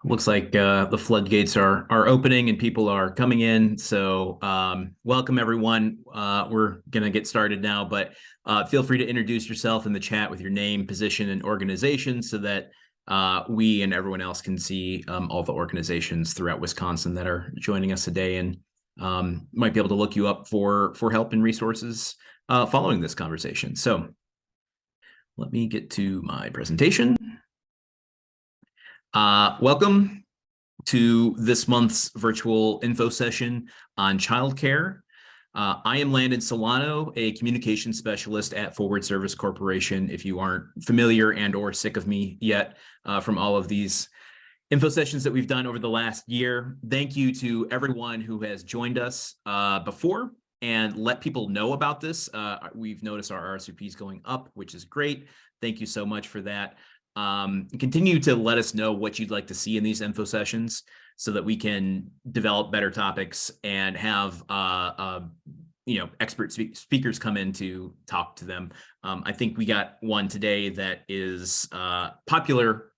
Looks like the floodgates are opening and people are coming in. So welcome everyone. We're gonna get started now, but feel free to introduce yourself in the chat with your name, position, and organization, so that we and everyone else can see all the organizations throughout Wisconsin that are joining us today, and might be able to look you up for help and resources following this conversation. So let me get to my presentation. Welcome to this month's virtual info session on childcare. I am Landon Solano, a communication specialist at Forward Service Corporation. If you aren't familiar and or sick of me yet from all of these info sessions that we've done over the last year, thank you to everyone who has joined us before and let people know about this. We've noticed our RSVPs going up, which is great. Thank you so much for that. Continue to let us know what you'd like to see in these info sessions so that we can develop better topics and have expert speakers come in to talk to them. I think we got one today that is popular,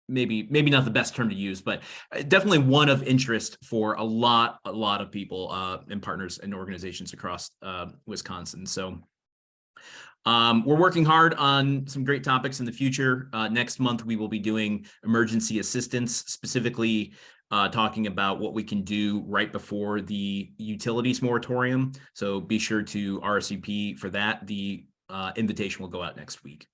maybe not the best term to use, but definitely one of interest for a lot of people and partners and organizations across Wisconsin. So we're working hard on some great topics in the future. Next month, we will be doing emergency assistance, specifically talking about what we can do right before the utilities moratorium. So be sure to RSVP for that. The invitation will go out next week.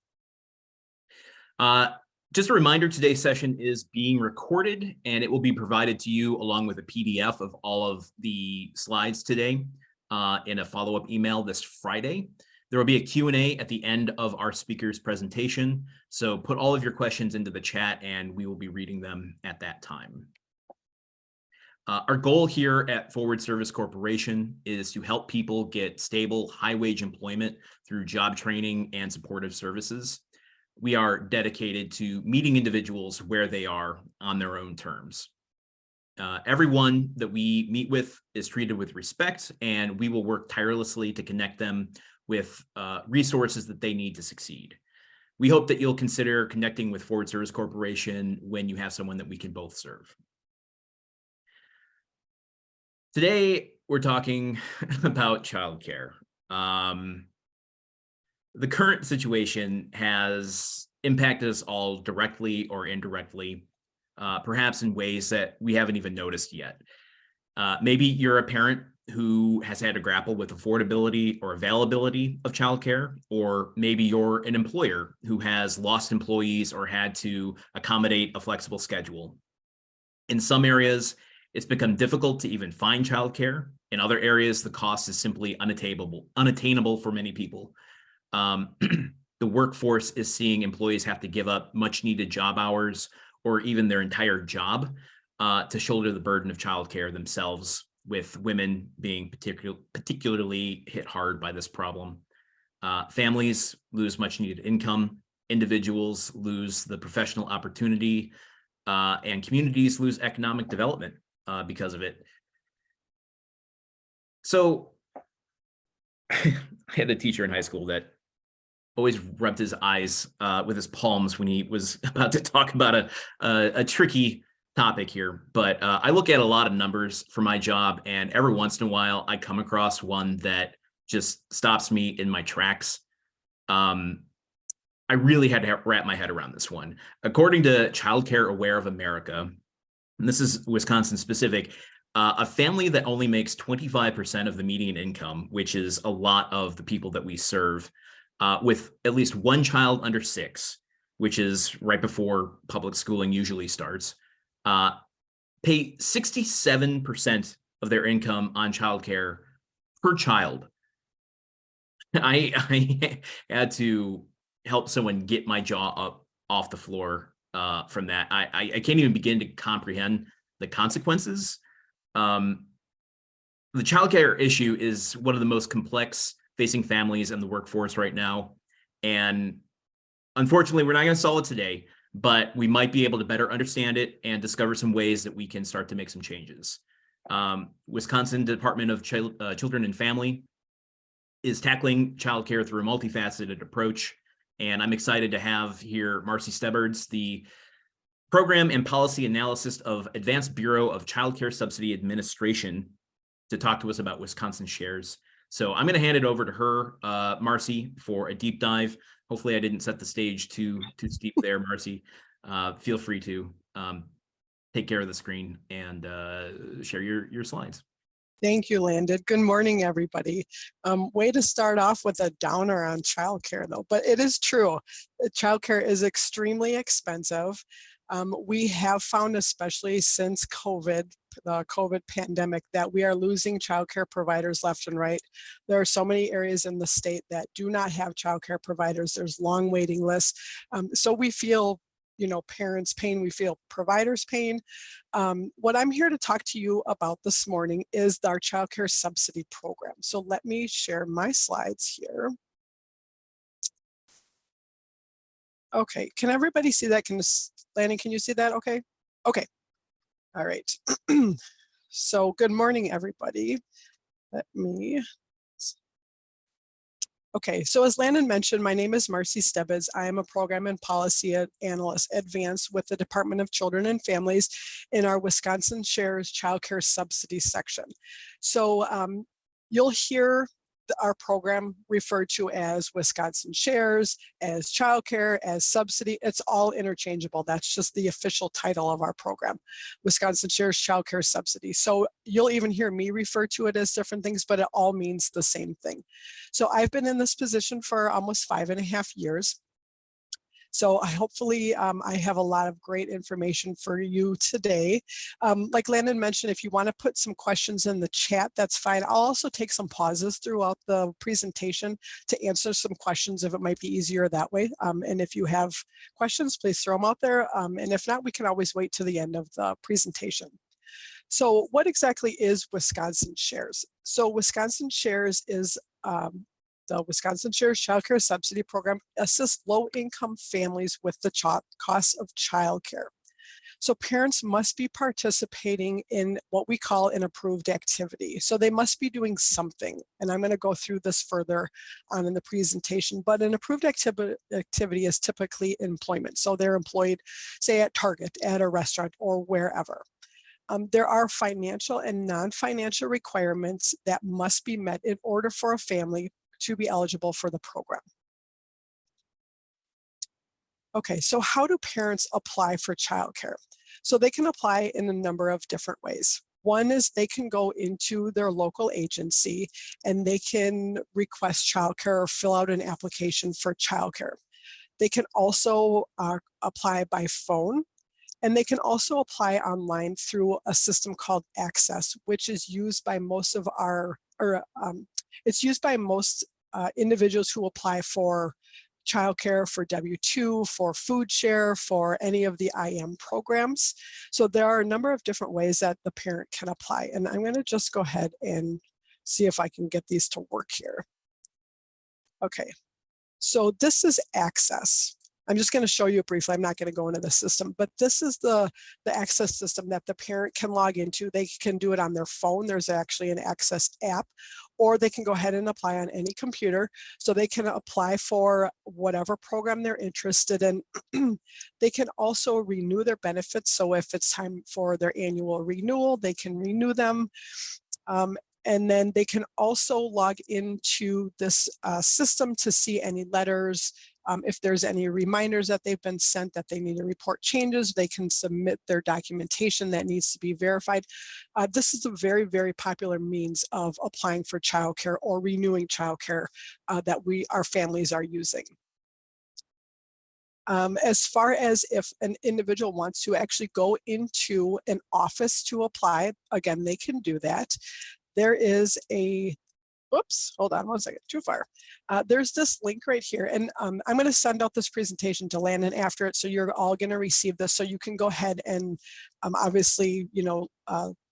Just a reminder, today's session is being recorded and it will be provided to you along with a PDF of all of the slides today in a follow-up email this Friday. There will be a Q&A at the end of our speaker's presentation. So put all of your questions into the chat and we will be reading them at that time. Our goal here at Forward Service Corporation is to help people get stable, high-wage employment through job training and supportive services. We are dedicated to meeting individuals where they are on their own terms. Everyone that we meet with is treated with respect, and we will work tirelessly to connect them with resources that they need to succeed. We hope that you'll consider connecting with Forward Service Corporation when you have someone that we can both serve. Today, we're talking about childcare. The current situation has impacted us all directly or indirectly, perhaps in ways that we haven't even noticed yet. Maybe you're a parent who has had to grapple with affordability or availability of childcare, or maybe you're an employer who has lost employees or had to accommodate a flexible schedule. In some areas, it's become difficult to even find childcare. In other areas, the cost is simply unattainable for many people. The workforce is seeing employees have to give up much needed job hours or even their entire job to shoulder the burden of childcare themselves, with women being particularly hit hard by this problem. Families lose much needed income, individuals lose the professional opportunity, and communities lose economic development because of it. So I had a teacher in high school that always rubbed his eyes with his palms when he was about to talk about a tricky topic here, but I look at a lot of numbers for my job, and every once in a while I come across one that just stops me in my tracks. I really had to wrap my head around this one. According to Childcare Aware of America, and this is Wisconsin specific, a family that only makes 25% of the median income, which is a lot of the people that we serve, with at least one child under 6, which is right before public schooling usually starts, pay 67% of their income on childcare per child. I had to help someone get my jaw up off the floor from that. I can't even begin to comprehend the consequences. The childcare issue is one of the most complex facing families in the workforce right now. And unfortunately, we're not going to solve it today, but we might be able to better understand it and discover some ways that we can start to make some changes. Wisconsin Department of Children and Family is tackling childcare through a multifaceted approach. And I'm excited to have here Marcy Stebbards, the Program and Policy Analysis of Advanced Bureau of Childcare Subsidy Administration, to talk to us about Wisconsin Shares. So I'm going to hand it over to her, Marcy, for a deep dive. Hopefully I didn't set the stage too steep there, Marcy. Feel free to take care of the screen and share your slides. Thank you, Landon. Good morning, everybody. Way to start off with a downer on childcare, though, but it is true. Childcare is extremely expensive. We have found, especially since the COVID pandemic, that we are losing childcare providers left and right. There are so many areas in the state that do not have childcare providers. There's long waiting lists. So we feel, parents' pain, we feel providers' pain. What I'm here to talk to you about this morning is our childcare subsidy program. So let me share my slides here. Okay, can everybody see that? Lanny, can you see that? Okay. Okay. All right. So good morning, everybody. Okay, so as Landon mentioned, my name is Marcy Stebbins. I am a Program and Policy Analyst Advanced with the Department of Children and Families in our Wisconsin Shares Childcare Subsidy section. So you'll hear our program referred to as Wisconsin Shares, as Childcare, as Subsidy. It's all interchangeable. That's just the official title of our program, Wisconsin Shares Childcare Subsidy. So you'll even hear me refer to it as different things, but it all means the same thing. So I've been in this position for almost 5.5 years. So hopefully I have a lot of great information for you today. Like Landon mentioned, if you want to put some questions in the chat, that's fine. I'll also take some pauses throughout the presentation to answer some questions if it might be easier that way. And if you have questions, please throw them out there. And if not, we can always wait to the end of the presentation. So what exactly is Wisconsin Shares? So Wisconsin Shares is the Wisconsin Shares Childcare Subsidy Program assists low-income families with the cost of childcare. So parents must be participating in what we call an approved activity. So they must be doing something. And I'm going to go through this further on in the presentation. But an approved activity is typically employment. So they're employed, say, at Target, at a restaurant, or wherever. There are financial and non-financial requirements that must be met in order for a family to be eligible for the program. Okay, so how do parents apply for childcare? So they can apply in a number of different ways. One is they can go into their local agency and they can request childcare or fill out an application for childcare. They can also apply by phone, and they can also apply online through a system called Access, which is used by most of it's used by most individuals who apply for childcare, for W-2, for food share, for any of the IM programs. So there are a number of different ways that the parent can apply. And I'm going to just go ahead and see if I can get these to work here. Okay, so this is Access. I'm just going to show you briefly. I'm not going to go into the system, but this is the Access system that the parent can log into. They can do it on their phone. There's actually an Access app, or they can go ahead and apply on any computer. So they can apply for whatever program they're interested in. They can also renew their benefits. So if it's time for their annual renewal, they can renew them. And then they can also log into this system to see any letters. If there's any reminders that they've been sent that they need to report changes, they can submit their documentation that needs to be verified. This is a very, very popular means of applying for childcare or renewing childcare that our families are using. As far as if an individual wants to actually go into an office to apply, again, they can do that. There is a Whoops, hold on one second, too far. There's this link right here, and I'm going to send out this presentation to Landon after it, so you're all going to receive this, so you can go ahead and obviously,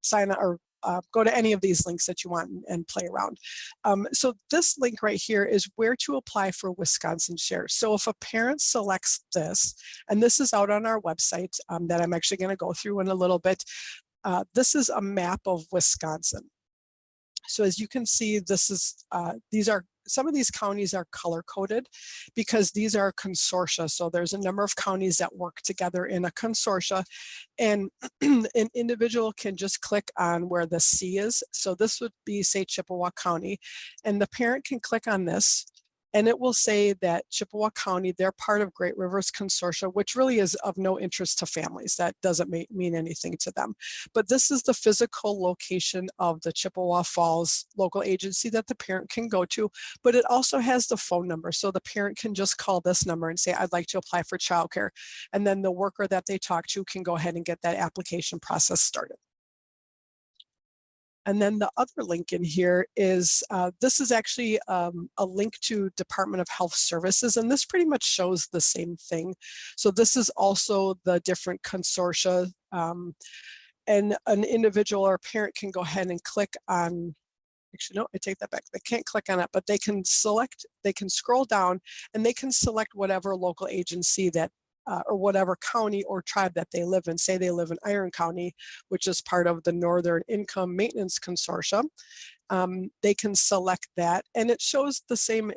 sign up or go to any of these links that you want and play around. So this link right here is where to apply for Wisconsin Shares. So if a parent selects this, and this is out on our website that I'm actually going to go through in a little bit, this is a map of Wisconsin. So as you can see, this is these are some of these counties are color coded because these are consortia. So there's a number of counties that work together in a consortia, and an individual can just click on where the C is. So this would be, say, Chippewa County, and the parent can click on this, and it will say that Chippewa County, they're part of Great Rivers Consortia, which really is of no interest to families. That doesn't mean anything to them. But this is the physical location of the Chippewa Falls local agency that the parent can go to, but it also has the phone number. So the parent can just call this number and say, I'd like to apply for childcare. And then the worker that they talk to can go ahead and get that application process started. And then the other link in here is, this is actually a link to Department of Health Services, and this pretty much shows the same thing. So this is also the different consortia, and an individual or parent can go ahead and click on, actually, no, I take that back. They can't click on it, but they can select, they can scroll down and they can select whatever local agency that or whatever county or tribe that they live in. Say they live in Iron County, which is part of the Northern Income Maintenance Consortium. They can select that, and it shows the same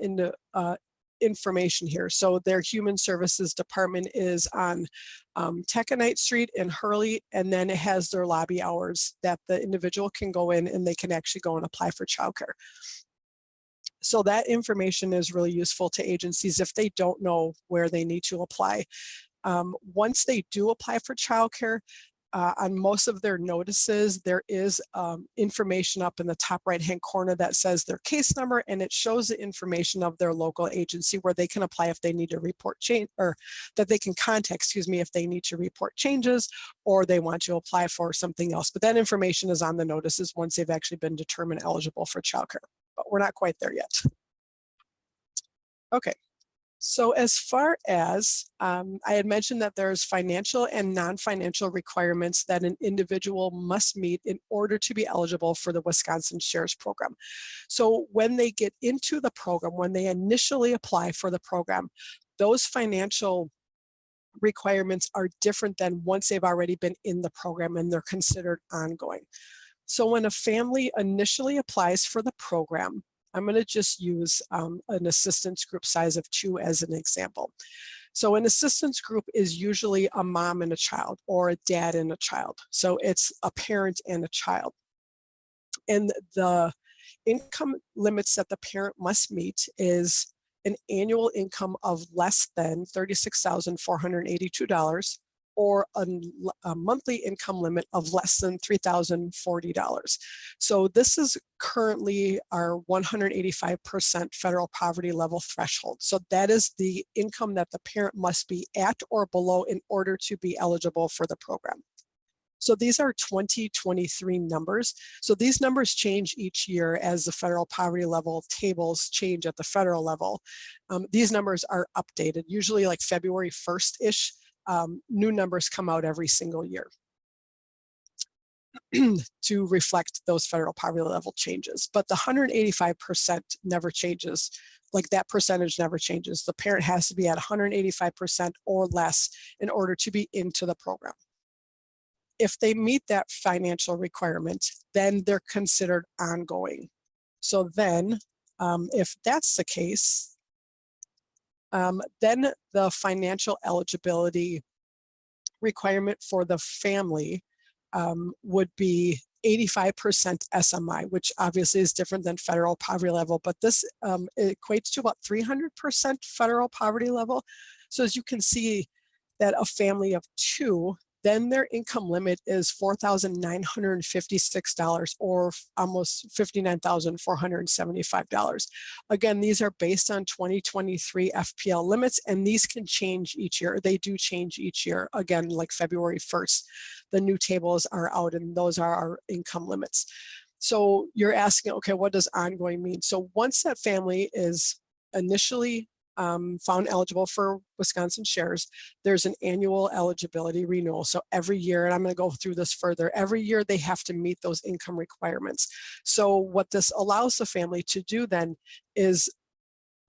information here. So their Human Services Department is on Taconite Street in Hurley, and then it has their lobby hours that the individual can go in and they can actually go and apply for childcare. So that information is really useful to agencies if they don't know where they need to apply. Once they do apply for childcare, on most of their notices, there is information up in the top right-hand corner that says their case number, and it shows the information of their local agency where they can apply if they need to report change, or that they can contact, excuse me, if they need to report changes or they want to apply for something else. But that information is on the notices once they've actually been determined eligible for childcare. But we're not quite there yet. Okay. So as far as, I had mentioned that there's financial and non-financial requirements that an individual must meet in order to be eligible for the Wisconsin Shares program. So when they get into the program, when they initially apply for the program, those financial requirements are different than once they've already been in the program and they're considered ongoing. So when a family initially applies for the program, I'm going to just use an assistance group size of 2 as an example. So an assistance group is usually a mom and a child, or a dad and a child. So it's a parent and a child. And the income limits that the parent must meet is an annual income of less than $36,482, or a monthly income limit of less than $3,040. So this is currently our 185% federal poverty level threshold. So that is the income that the parent must be at or below in order to be eligible for the program. So these are 2023 numbers. So these numbers change each year as the federal poverty level tables change at the federal level. These numbers are updated, usually like February 1st-ish. New numbers come out every single year to reflect those federal poverty level changes. But the 185% never changes. Like that percentage never changes. The parent has to be at 185% or less in order to be into the program. If they meet that financial requirement, then they're considered ongoing. So then, if that's the case, then the financial eligibility requirement for the family would be 85% SMI, which obviously is different than federal poverty level, but this equates to about 300% federal poverty level. So as you can see, that a family of 2, then their income limit is $4,956, or almost $59,475. Again, these are based on 2023 FPL limits, and these can change each year. They do change each year. Again, like February 1st, the new tables are out, and those are our income limits. So you're asking, okay, what does ongoing mean? So once that family is initially found eligible for Wisconsin Shares, there's an annual eligibility renewal. So every year, and I'm going to go through this further, every year they have to meet those income requirements. So what this allows the family to do then is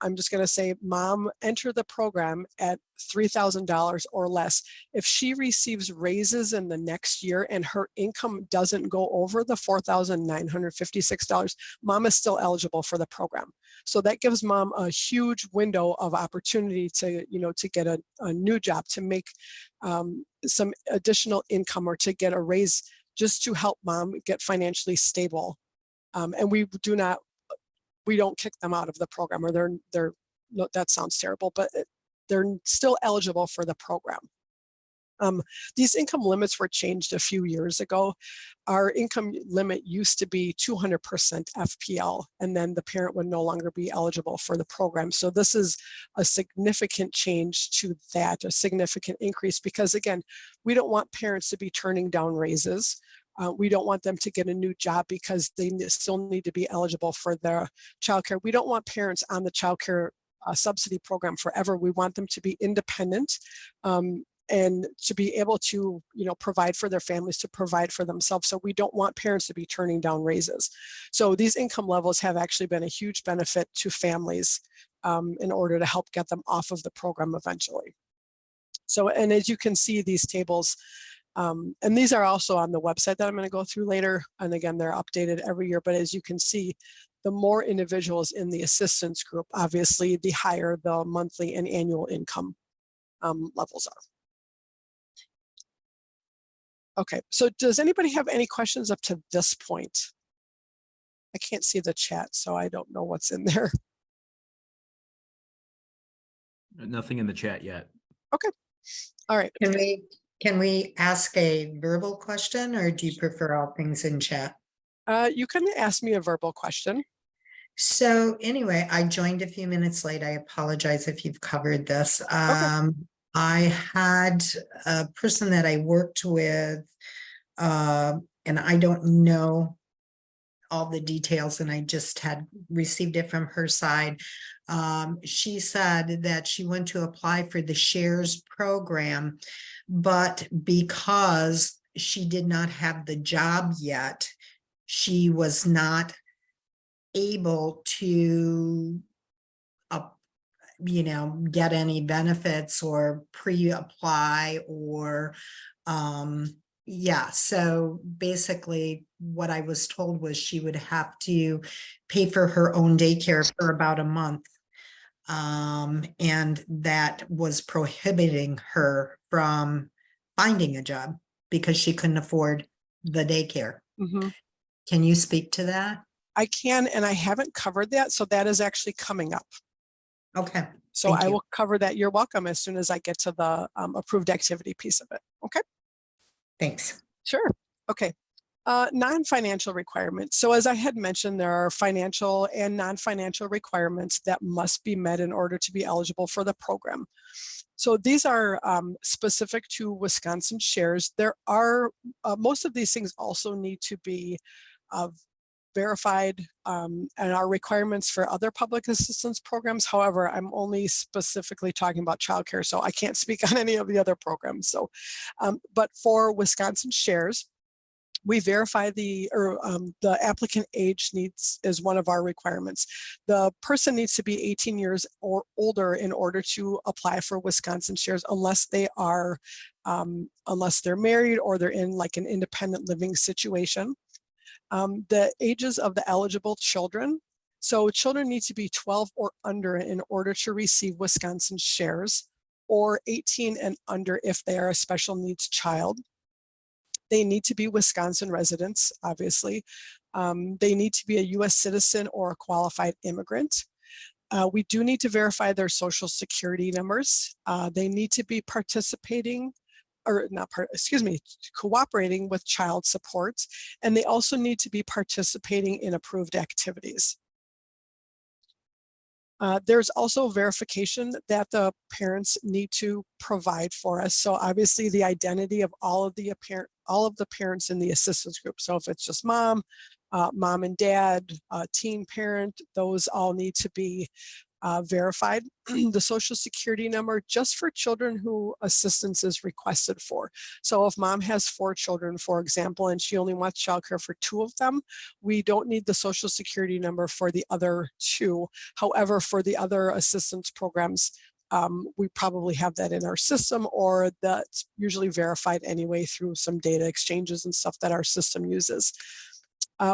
I'm just going to say, mom, enter the program at $3,000 or less. If she receives raises in the next year and her income doesn't go over the $4,956, mom is still eligible for the program. So that gives mom a huge window of opportunity to, to get a new job, to make some additional income, or to get a raise, just to help mom get financially stable. And we don't kick them out of the program, or they're no, that sounds terrible, but they're still eligible for the program. These income limits were changed a few years ago. Our income limit used to be 200% FPL, and then the parent would no longer be eligible for the program. So this is a significant change to that, a significant increase, because again, we don't want parents to be turning down raises. We don't want them to get a new job because they still need to be eligible for their childcare. We don't want parents on the childcare subsidy program forever. We want them to be independent and to be able to, provide for their families, to provide for themselves. So we don't want parents to be turning down raises. So these income levels have actually been a huge benefit to families in order to help get them off of the program eventually. So, and as you can see, these tables, and these are also on the website that I'm going to go through later. And again, they're updated every year. But as you can see, the more individuals in the assistance group, obviously, the higher the monthly and annual income levels are. Okay, so does anybody have any questions up to this point? I can't see the chat, so I don't know what's in there. Nothing in the chat yet. Okay, all right. Can we ask a verbal question, or do you prefer all things in chat? You can ask me a verbal question. So anyway, I joined a few minutes late. I apologize if you've covered this. Okay. I had a person that I worked with, and I don't know all the details, and I just had received it from her side. She said that she went to apply for the shares program, but because she did not have the job yet, she was not able to get any benefits or pre-apply, or so basically what I was told was she would have to pay for her own daycare for about a month, and that was prohibiting her from finding a job because she couldn't afford the daycare. Mm-hmm. Can you speak to that? I can, and I haven't covered that, so that is actually coming up. Okay. So I will cover that. You're welcome as soon as I get to the approved activity piece of it. Okay. Thanks. Sure. Okay. Non-financial requirements. So as I had mentioned, there are financial and non-financial requirements that must be met in order to be eligible for the program. So these are specific to Wisconsin Shares. There are, most of these things also need to be verified and are requirements for other public assistance programs. However, I'm only specifically talking about childcare, so I can't speak on any of the other programs. So, but for Wisconsin Shares, we verify the applicant age is one of our requirements. The person needs to be 18 years or older in order to apply for Wisconsin Shares, unless they are, unless they're married or they're in like an independent living situation. The ages of the eligible children. So children need to be 12 or under in order to receive Wisconsin Shares, or 18 and under if they are a special needs child. They need to be Wisconsin residents, obviously. They need to be a US citizen or a qualified immigrant. We do need to verify their social security numbers. They need to be participating, or not, cooperating with child support, and they also need to be participating in approved activities. There's also verification that the parents need to provide for us. So obviously the identity of all of the parents in the assistance group. So if it's just mom, mom and dad, teen parent, those all need to be verified. The social security number just for children who assistance is requested for. So if mom has 4 children, for example, and she only wants childcare for 2 of them, we don't need the social security number for the other 2. However, for the other assistance programs, we probably have that in our system, or that's usually verified anyway through some data exchanges and stuff that our system uses.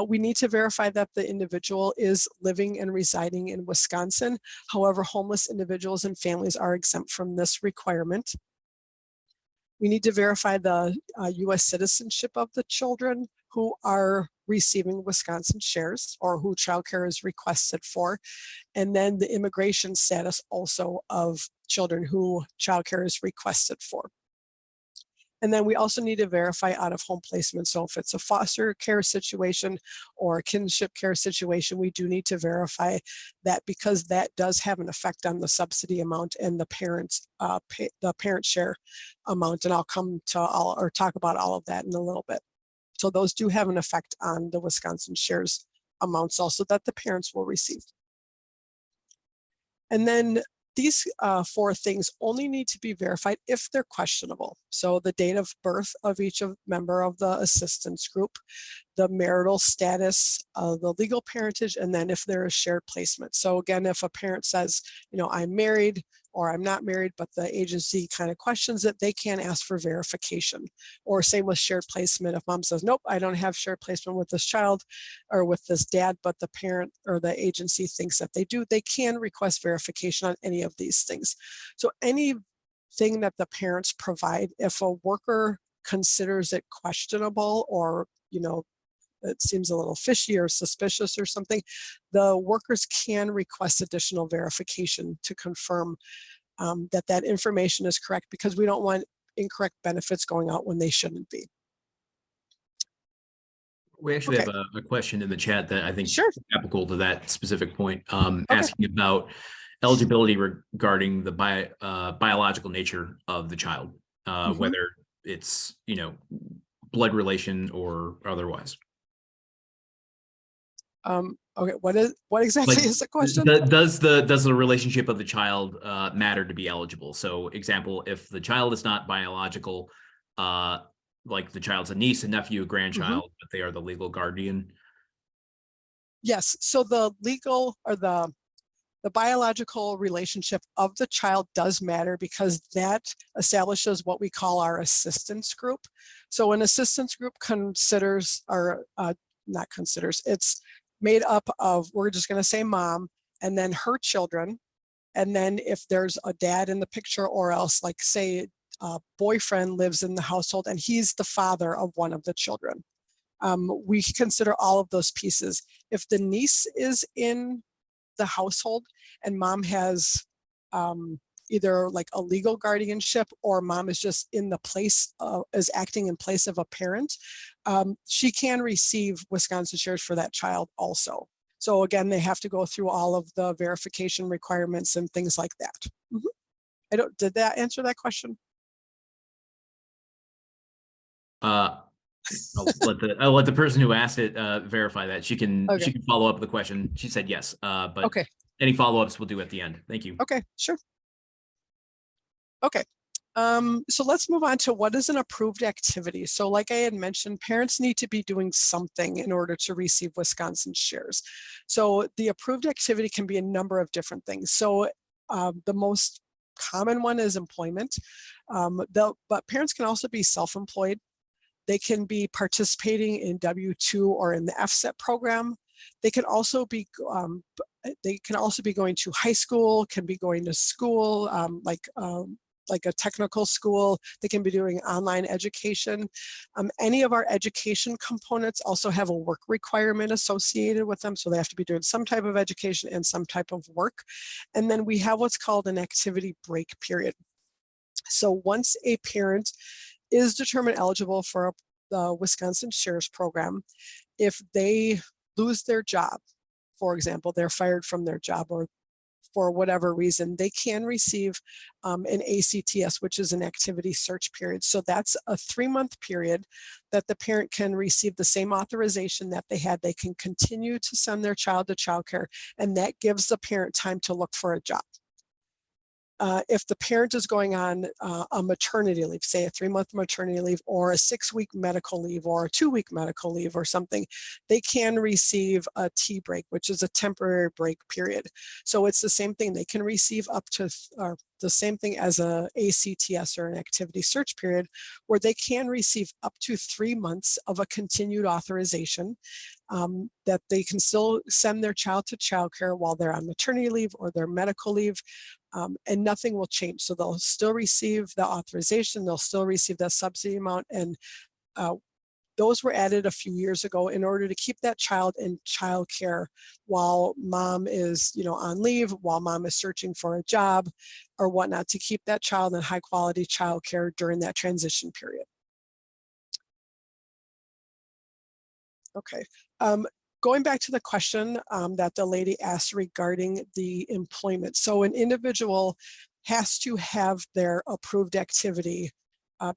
We need to verify that the individual is living and residing in Wisconsin. However, homeless individuals and families are exempt from this requirement. We need to verify the U.S. citizenship of the children who are receiving Wisconsin shares or who childcare is requested for, and then the immigration status also of children who childcare is requested for. And then we also need to verify out-of-home placement. So if it's a foster care situation or a kinship care situation, we do need to verify that, because that does have an effect on the subsidy amount and the parents' the parent share amount. And I'll come to talk about all of that in a little bit. So those do have an effect on the Wisconsin shares amounts also that the parents will receive. And then these 4 things only need to be verified if they're questionable. So the date of birth of each member of the assistance group, the marital status, the legal parentage, and then if there is shared placement. So again, if a parent says, I'm married or I'm not married, but the agency kind of questions it, they can ask for verification. Or same with shared placement. If mom says, nope, I don't have shared placement with this child or with this dad, but the parent or the agency thinks that they do, they can request verification on any of these things. So anything that the parents provide, if a worker considers it questionable or, it seems a little fishy or suspicious or something, the workers can request additional verification to confirm that information is correct, because we don't want incorrect benefits going out when they shouldn't be. We actually have a question in the chat that I think is applicable to that specific point, asking about eligibility regarding the biological nature of the child, whether it's, blood relation or otherwise. Okay, what exactly is the question? Does the relationship of the child matter to be eligible? So example, if the child is not biological, like the child's a niece, a nephew, a grandchild, but they are the legal guardian. Yes, so the legal or the biological relationship of the child does matter, because that establishes what we call our assistance group. So an assistance group considers, or not considers, it's made up of, we're just going to say mom, and then her children. And then if there's a dad in the picture, or else like say a boyfriend lives in the household and he's the father of one of the children. We consider all of those pieces. If the niece is in the household and mom has either like a legal guardianship, or mom is just in the place is acting in place of a parent, she can receive Wisconsin shares for that child also. So again, they have to go through all of the verification requirements and things like that. Did that answer that question? I'll let the person who asked it verify that. She can follow up with the question. She said yes, but any follow-ups we'll do at the end. Thank you. Okay, sure. Okay, so let's move on to what is an approved activity. So like I had mentioned, parents need to be doing something in order to receive Wisconsin shares. So the approved activity can be a number of different things. So the most common one is employment, but parents can also be self-employed. They can be participating in W-2 or in the FSC program. They can also be going to high school, can be going to school, like a technical school. They can be doing online education. Any of our education components also have a work requirement associated with them. So they have to be doing some type of education and some type of work. And then we have what's called an activity break period. So once a parent is determined eligible for the Wisconsin Shares program, if they lose their job, for example, they're fired from their job, or for whatever reason, they can receive an ACTS, which is an activity search period. So that's a 3-month period that the parent can receive the same authorization that they had. They can continue to send their child to childcare, and that gives the parent time to look for a job. If the parent is going on a maternity leave, say a 3-month maternity leave or a 6-week medical leave or a 2-week medical leave or something, they can receive a T break, which is a temporary break period. So it's the same thing. They can receive up to the same thing as a ACTS or an activity search period, where they can receive up to 3 months of a continued authorization that they can still send their child to childcare while they're on maternity leave or their medical leave. And nothing will change. So they'll still receive the authorization, they'll still receive that subsidy amount. And those were added a few years ago in order to keep that child in childcare while mom is, on leave, while mom is searching for a job or whatnot, to keep that child in high quality childcare during that transition period. Okay. Going back to the question that the lady asked regarding the employment. So an individual has to have their approved activity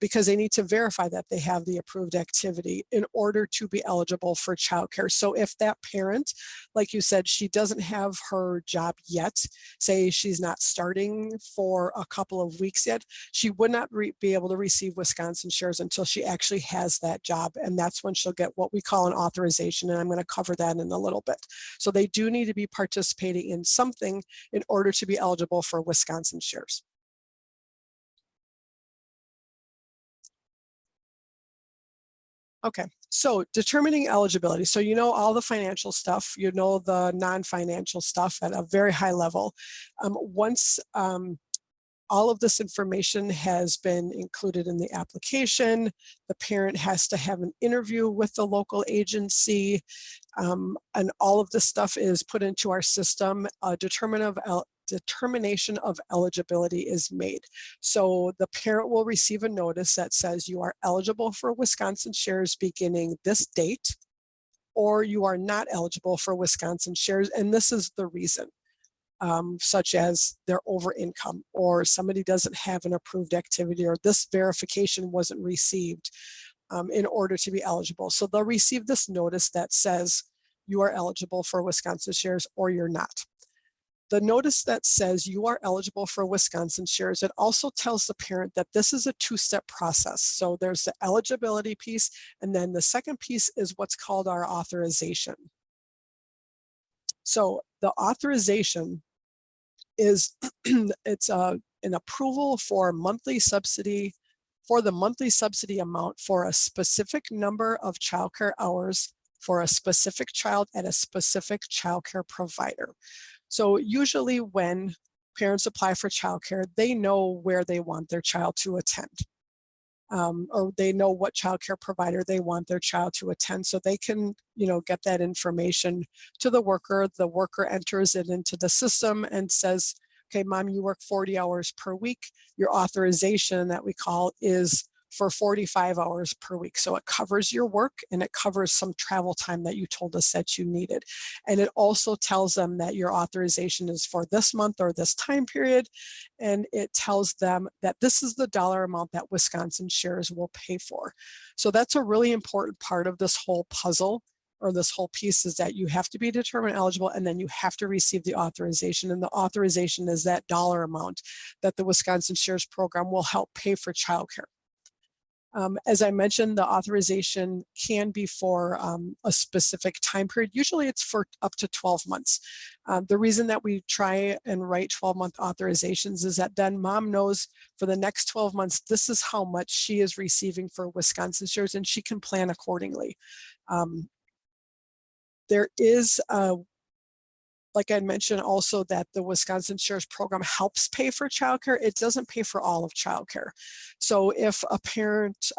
because they need to verify that they have the approved activity in order to be eligible for childcare. So if that parent, like you said, she doesn't have her job yet, say she's not starting for a couple of weeks yet, she would not be able to receive Wisconsin shares until she actually has that job. And that's when she'll get what we call an authorization. And I'm going to cover that in a little bit. So they do need to be participating in something in order to be eligible for Wisconsin shares. Okay, so determining eligibility. So you know all the financial stuff, you know the non-financial stuff at a very high level. Once all of this information has been included in the application, the parent has to have an interview with the local agency, and all of this stuff is put into our system. A determination of eligibility is made. So the parent will receive a notice that says you are eligible for Wisconsin shares beginning this date, or you are not eligible for Wisconsin shares, and this is the reason. Such as their over income, or somebody doesn't have an approved activity, or this verification wasn't received in order to be eligible. So they'll receive this notice that says you are eligible for Wisconsin shares or you're not. The notice that says you are eligible for Wisconsin shares, it also tells the parent that this is a 2-step process. So there's the eligibility piece, and then the second piece is what's called our authorization. So the authorization is it's an approval for monthly subsidy, for the monthly subsidy amount for a specific number of childcare hours for a specific child at a specific childcare provider. So usually when parents apply for childcare, they know where they want their child to attend. Or they know what childcare provider they want their child to attend, so they can, get that information to the worker. The worker enters it into the system and says, okay, mom, you work 40 hours per week. Your authorization that we call is for 45 hours per week. So it covers your work and it covers some travel time that you told us that you needed. And it also tells them that your authorization is for this month or this time period. And it tells them that this is the dollar amount that Wisconsin shares will pay for. So that's a really important part of this whole puzzle, or this whole piece, is that you have to be determined eligible, and then you have to receive the authorization. And the authorization is that dollar amount that the Wisconsin Shares program will help pay for childcare. As I mentioned, the authorization can be for a specific time period. Usually it's for up to 12 months. The reason that we try and write 12-month authorizations is that then mom knows for the next 12 months, this is how much she is receiving for Wisconsin shares, and she can plan accordingly. There is like I mentioned also that the Wisconsin Shares program helps pay for childcare. It doesn't pay for all of childcare. So if a parent,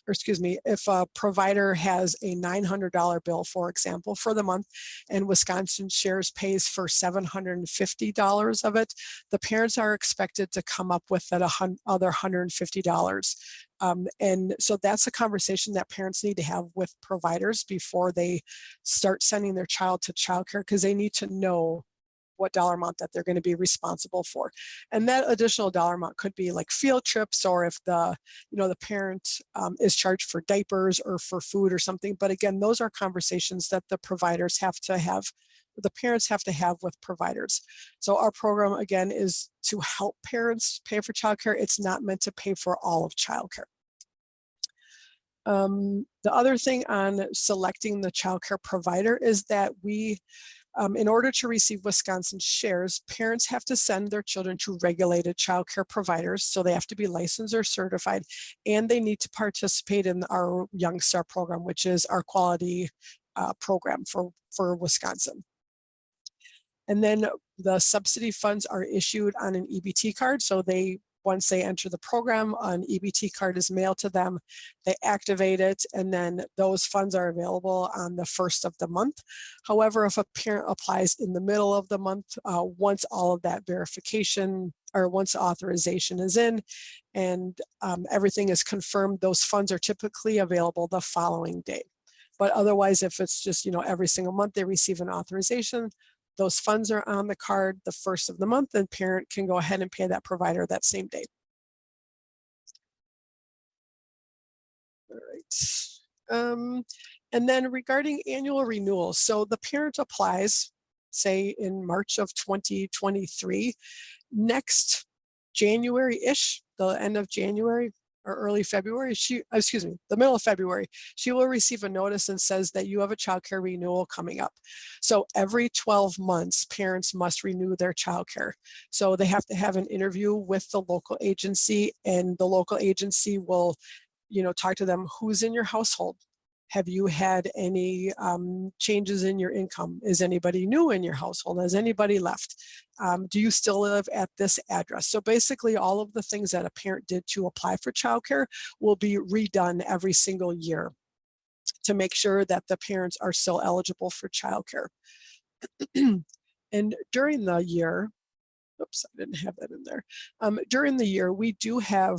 if a provider has a $900 bill, for example, for the month, and Wisconsin Shares pays for $750 of it, the parents are expected to come up with that other $150. And so that's a conversation that parents need to have with providers before they start sending their child to childcare, because they need to know what dollar amount that they're going to be responsible for. And that additional dollar amount could be like field trips, or if the, the parent is charged for diapers or for food or something. But again, those are conversations that the providers have to have, the parents have to have with providers. So our program, again, is to help parents pay for childcare. It's not meant to pay for all of childcare. The other thing on selecting the childcare provider is that we, in order to receive Wisconsin shares, parents have to send their children to regulated childcare providers. So they have to be licensed or certified, and they need to participate in our Young Star program, which is our quality program for Wisconsin. And then the subsidy funds are issued on an EBT card. So once they enter the program, an EBT card is mailed to them, they activate it, and then those funds are available on the first of the month. However, if a parent applies in the middle of the month, once all of that verification, or once authorization is in and everything is confirmed, those funds are typically available the following day. But otherwise, if it's just, every single month they receive an authorization, those funds are on the card the first of the month, and parent can go ahead and pay that provider that same day. All right. And then regarding annual renewals, so the parent applies, say in March of 2023, next January-ish, the end of January, or early February, the middle of February, she will receive a notice and says that you have a childcare renewal coming up. So every 12 months, parents must renew their childcare. So they have to have an interview with the local agency, and the local agency will, talk to them, who's in your household? Have you had any changes in your income? Is anybody new in your household? Has anybody left? Do you still live at this address? So basically all of the things that a parent did to apply for childcare will be redone every single year to make sure that the parents are still eligible for childcare. And during the year, oops, I didn't have that in there. During the year, we do have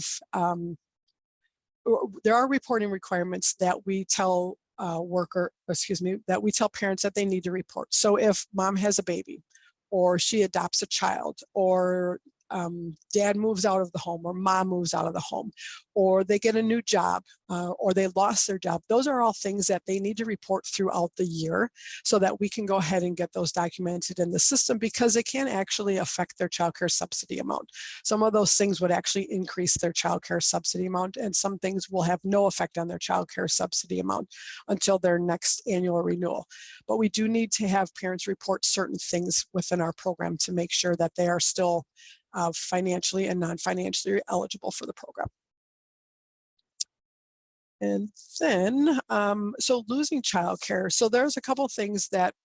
there are reporting requirements that we tell that we tell parents that they need to report. So if mom has a baby, or she adopts a child, or dad moves out of the home, or mom moves out of the home, or they get a new job, or they lost their job. Those are all things that they need to report throughout the year so that we can go ahead and get those documented in the system, because it can actually affect their childcare subsidy amount. Some of those things would actually increase their childcare subsidy amount, and some things will have no effect on their childcare subsidy amount until their next annual renewal. But we do need to have parents report certain things within our program to make sure that they are still financially and non-financially eligible for the program. And then, so losing childcare. So there's a couple things that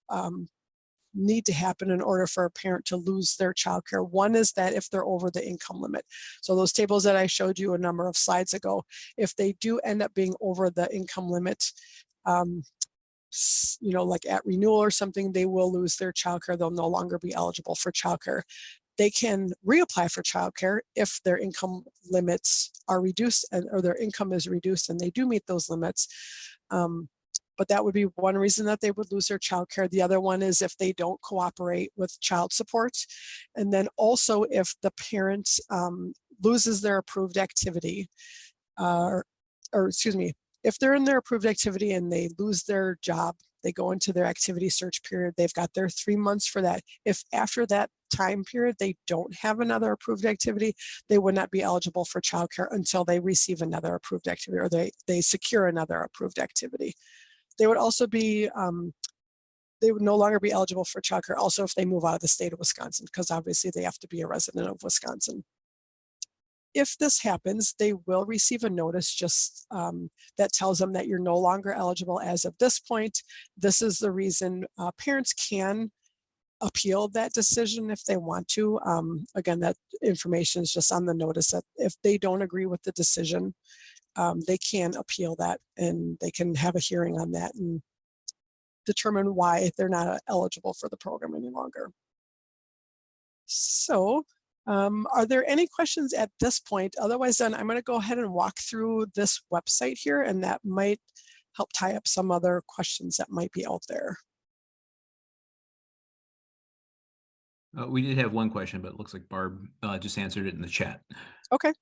need to happen in order for a parent to lose their childcare. One is that if they're over the income limit. So those tables that I showed you a number of slides ago, if they do end up being over the income limit, like at renewal or something, they will lose their childcare. They'll no longer be eligible for childcare. They can reapply for childcare if their income limits are reduced, or their income is reduced and they do meet those limits. But that would be one reason that they would lose their childcare. The other one is if they don't cooperate with child support. And then also if the parent loses their approved activity, if they're in their approved activity and they lose their job, they go into their activity search period, they've got their 3 months for that. If after that time period they don't have another approved activity, they would not be eligible for childcare until they receive another approved activity, or they secure another approved activity. They would also be, they would no longer be eligible for childcare also if they move out of the state of Wisconsin, because obviously they have to be a resident of Wisconsin. If this happens, they will receive a notice just that tells them that you're no longer eligible as of this point. This is the reason. Parents can appeal that decision if they want to. Again, that information is just on the notice that if they don't agree with the decision, they can appeal that, and they can have a hearing on that and determine why they're not eligible for the program any longer. So, are there any questions at this point? Otherwise, then I'm going to go ahead and walk through this website here, and that might help tie up some other questions that might be out there. We did have one question, but it looks like Barb just answered it in the chat. Okay.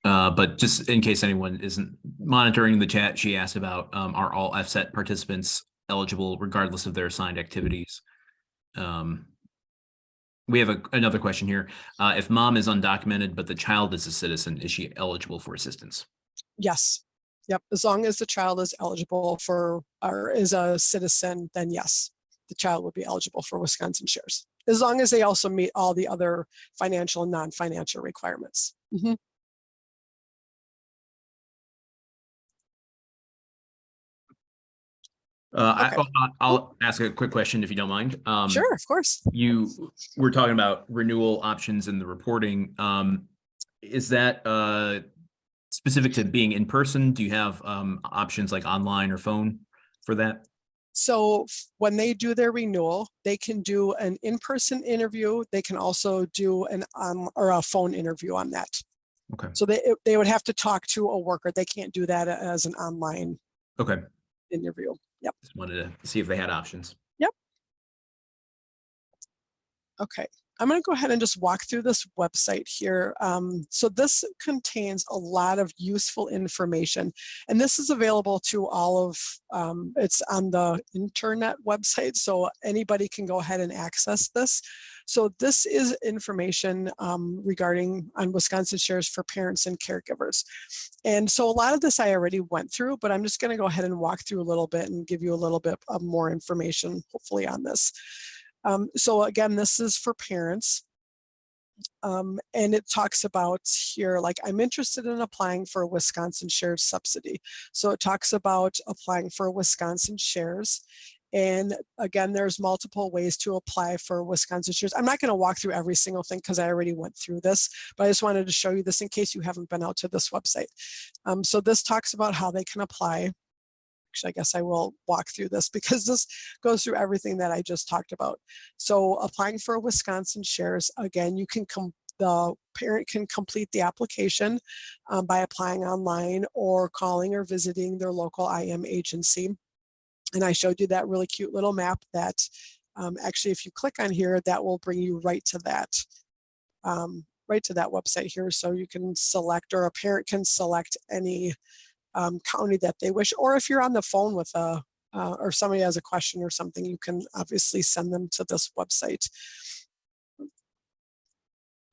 But just in case anyone isn't monitoring the chat, she asked about are all FSET participants eligible regardless of their assigned activities? We have another question here. If mom is undocumented, but the child is a citizen, is she eligible for assistance? Yes. Yep. As long as the child is eligible for or is a citizen, then yes, the child would be eligible for Wisconsin Shares, as long as they also meet all the other financial and non-financial requirements. Mm-hmm. Okay. I'll ask a quick question if you don't mind. Sure, of course. You were talking about renewal options in the reporting. Is that specific to being in person? Do you have options like online or phone for that? So when they do their renewal, they can do an in-person interview. They can also do an or a phone interview on that. Okay. So they would have to talk to a worker. They can't do that as an online interview. Yep. Just wanted to see if they had options. Yep. Okay. I'm going to go ahead and just walk through this website here. So this contains a lot of useful information, and this is available to all of, it's on the internet website, so anybody can go ahead and access this. So this is information regarding on Wisconsin Shares for parents and caregivers. And so a lot of this I already went through, but I'm just going to go ahead and walk through a little bit and give you a little bit of more information, hopefully, on this. So again, this is for parents. And it talks about here, like, I'm interested in applying for a Wisconsin Shares subsidy. So it talks about applying for Wisconsin Shares. And again, there's multiple ways to apply for Wisconsin Shares. I'm not going to walk through every single thing because I already went through this, but I just wanted to show you this in case you haven't been out to this website. So this talks about how they can apply. Actually, I guess I will walk through this because this goes through everything that I just talked about. So applying for Wisconsin Shares, again, you can the parent can complete the application by applying online or calling or visiting their local IM agency. And I showed you that really cute little map that actually, if you click on here, that will bring you right to that website here. So you can select, or a parent can select any county that they wish, or if you're on the phone with or somebody has a question or something, you can obviously send them to this website.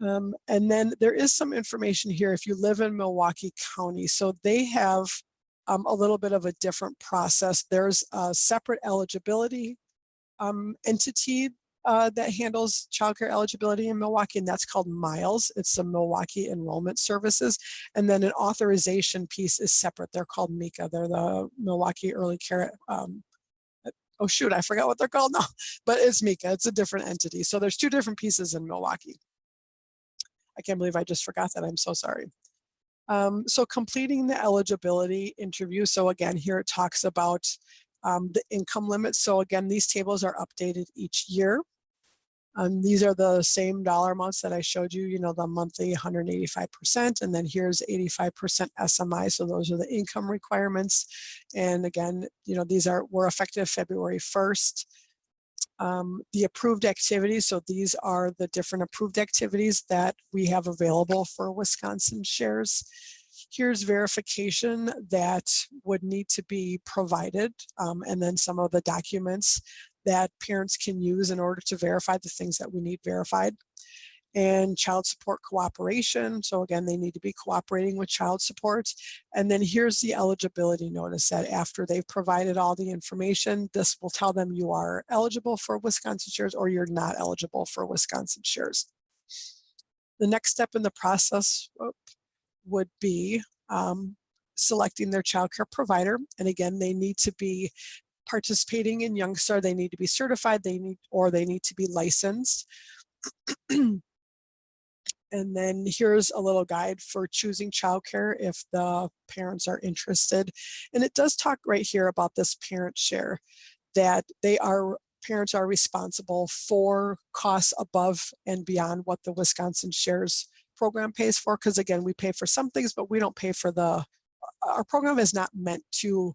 And then there is some information here if you live in Milwaukee County. So they have a little bit of a different process. There's a separate eligibility entity that handles childcare eligibility in Milwaukee, and that's called MILES. It's the Milwaukee Enrollment Services. And then an authorization piece is separate. They're called MICA. They're the Milwaukee Early Care. Oh shoot, I forgot what they're called now, but it's MICA. It's a different entity. So there's two different pieces in Milwaukee. I can't believe I just forgot that. I'm so sorry. So completing the eligibility interview. So again, here it talks about the income limits. So again, these tables are updated each year. These are the same dollar amounts that I showed you, you know, the monthly 185%, and then here's 85% SMI. So those are the income requirements. And again, you know, these were effective February 1st. The approved activities. So these are the different approved activities that we have available for Wisconsin Shares. Here's verification that would need to be provided, and then some of the documents that parents can use in order to verify the things that we need verified. And child support cooperation. So again, they need to be cooperating with child support. And then here's the eligibility notice that after they've provided all the information, this will tell them you are eligible for Wisconsin Shares or you're not eligible for Wisconsin Shares. The next step in the process would be selecting their childcare provider. And again, they need to be participating in Youngstar. They need to be certified, they need to be licensed. And then here's a little guide for choosing childcare if the parents are interested. And it does talk right here about this parent share, that parents are responsible for costs above and beyond what the Wisconsin Shares program pays for. Because again, we pay for some things, but we don't pay for our program is not meant to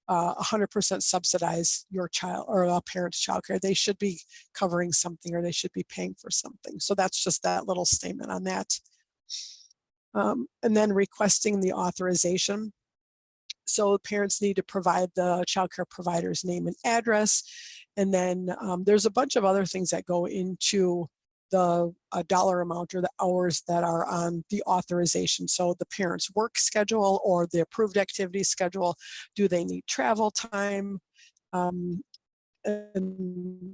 100% subsidize your child or a parent's childcare. They should be covering something, or they should be paying for something. So that's just that little statement on that. And then requesting the authorization. So parents need to provide the childcare provider's name and address. And then there's a bunch of other things that go into the dollar amount or the hours that are on the authorization. So the parent's work schedule or the approved activity schedule. Do they need travel time? And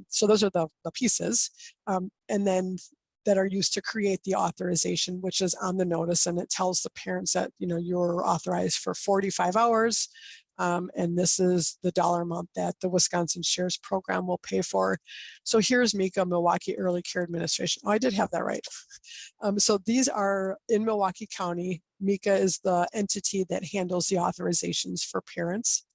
so those are the pieces. And then that are used to create the authorization, which is on the notice, and it tells the parents that, you know, you're authorized for 45 hours. And this is the dollar amount that the Wisconsin Shares program will pay for. So here's MICA, Milwaukee Early Care Administration. Oh, I did have that right. So these are in Milwaukee County. MICA is the entity that handles the authorizations for parents.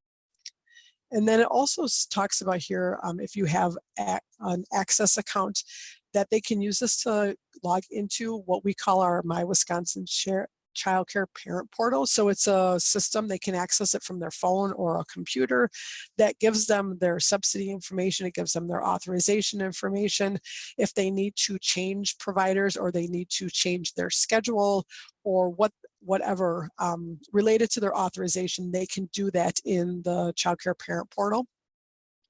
And then it also talks about here, if you have an access account, that they can use this to log into what we call our My Wisconsin Childcare Parent Portal. So it's a system, they can access it from their phone or a computer that gives them their subsidy information. It gives them their authorization information. If they need to change providers or they need to change their schedule or whatever related to their authorization, they can do that in the Childcare Parent Portal.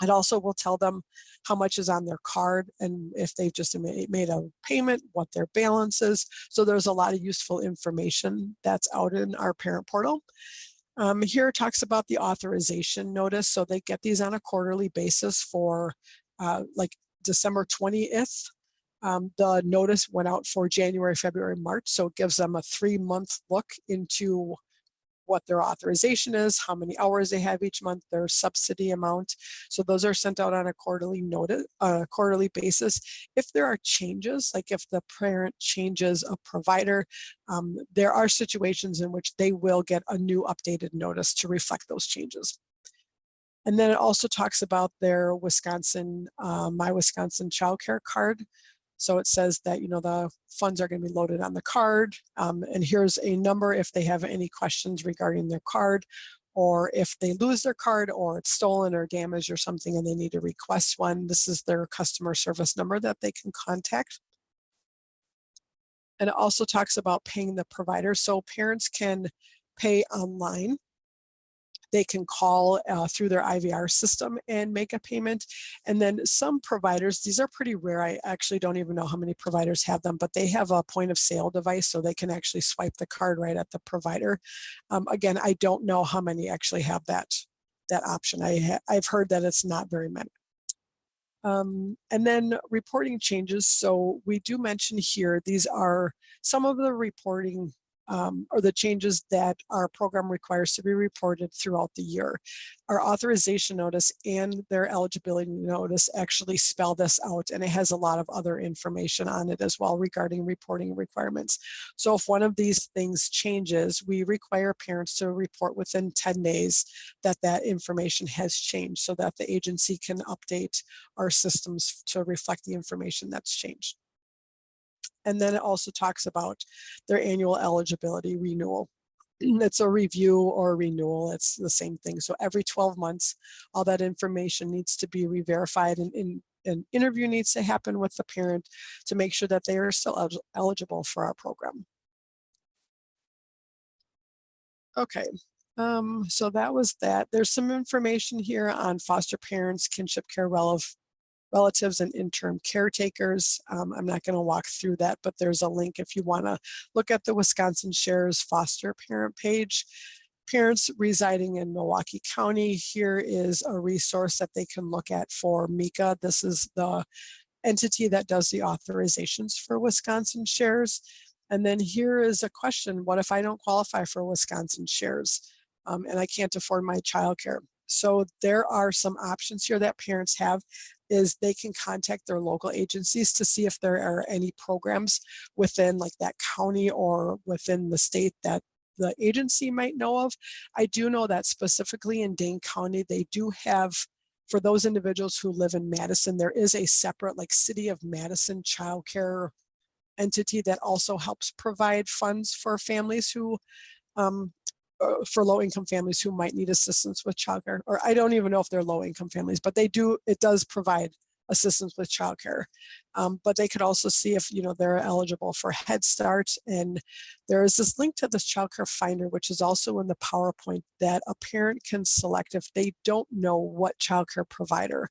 It also will tell them how much is on their card and if they've just made a payment, what their balance is. So there's a lot of useful information that's out in our parent portal. Here it talks about the authorization notice. So they get these on a quarterly basis for like December 20th. The notice went out for January, February, March. So it gives them a 3-month look into what their authorization is, how many hours they have each month, their subsidy amount. So those are sent out on a quarterly basis. If there are changes, like if the parent changes a provider, there are situations in which they will get a new updated notice to reflect those changes. And then it also talks about their Wisconsin, My Wisconsin Childcare card. So it says that, you know, the funds are going to be loaded on the card. And here's a number if they have any questions regarding their card, or if they lose their card or it's stolen or damaged or something and they need to request one. This is their customer service number that they can contact. And it also talks about paying the provider. So parents can pay online. They can call through their IVR system and make a payment. And then some providers, these are pretty rare. I actually don't even know how many providers have them, but they have a point of sale device so they can actually swipe the card right at the provider. Again, I don't know how many actually have that option. I've heard that it's not very many. And then reporting changes. So we do mention here, these are some of the reporting or the changes that our program requires to be reported throughout the year. Our authorization notice and their eligibility notice actually spell this out, and it has a lot of other information on it as well regarding reporting requirements. So if one of these things changes, we require parents to report within 10 days that that information has changed so that the agency can update our systems to reflect the information that's changed. And then it also talks about their annual eligibility renewal. It's a review or renewal. It's the same thing. So every 12 months, all that information needs to be re-verified, and an interview needs to happen with the parent to make sure that they are still eligible for our program. Okay, so that was that. There's some information here on foster parents, kinship care relatives, and interim caretakers. I'm not going to walk through that, but there's a link if you want to look at the Wisconsin Shares foster parent page. Parents residing in Milwaukee County, here is a resource that they can look at for MICA. This is the entity that does the authorizations for Wisconsin Shares. And then here is a question: what if I don't qualify for Wisconsin Shares and I can't afford my childcare? So there are some options here that parents have. Is they can contact their local agencies to see if there are any programs within like that county or within the state that the agency might know of. I do know that specifically in Dane County, they do have, for those individuals who live in Madison, there is a separate like City of Madison childcare entity that also helps provide funds for families who for low-income families who might need assistance with childcare, or I don't even know if they're low-income families, but it does provide assistance with childcare. But they could also see if, they're eligible for Head Start. And there is this link to this childcare finder, which is also in the PowerPoint, that a parent can select if they don't know what childcare provider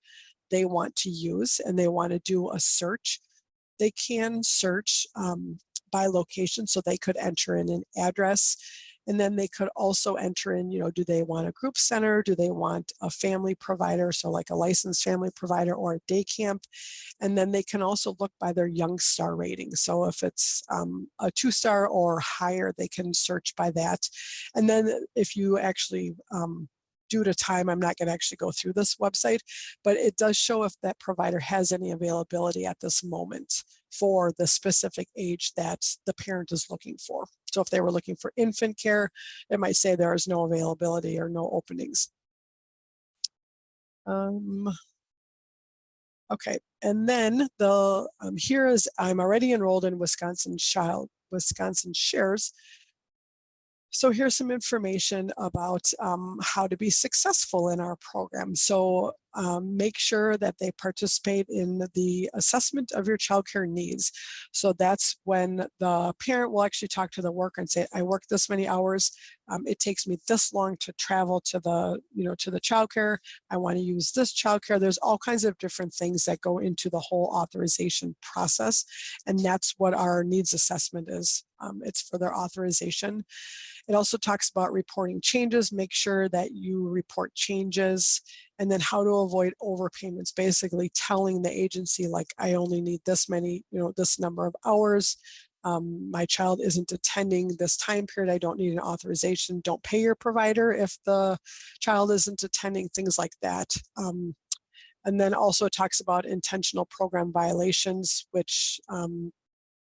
they want to use and they want to do a search. They can search by location, so they could enter in an address. And then they could also enter in, do they want a group center? Do they want a family provider? So like a licensed family provider or a day camp. And then they can also look by their Young Star rating. So if it's a 2-star or higher, they can search by that. And then if you actually, due to time, I'm not going to actually go through this website, but it does show if that provider has any availability at this moment for the specific age that the parent is looking for. So if they were looking for infant care, it might say there is no availability or no openings. Okay, and then here is, I'm already enrolled in Wisconsin Shares. So here's some information about how to be successful in our program. So make sure that they participate in the assessment of your childcare needs. So that's when the parent will actually talk to the worker and say, I work this many hours. It takes me this long to travel to the, to the childcare. I want to use this childcare. There's all kinds of different things that go into the whole authorization process. And that's what our needs assessment is. It's for their authorization. It also talks about reporting changes. Make sure that you report changes, and then how to avoid overpayments, basically telling the agency, like, I only need this many, this number of hours. My child isn't attending this time period. I don't need an authorization. Don't pay your provider if the child isn't attending, things like that. And then also talks about intentional program violations, which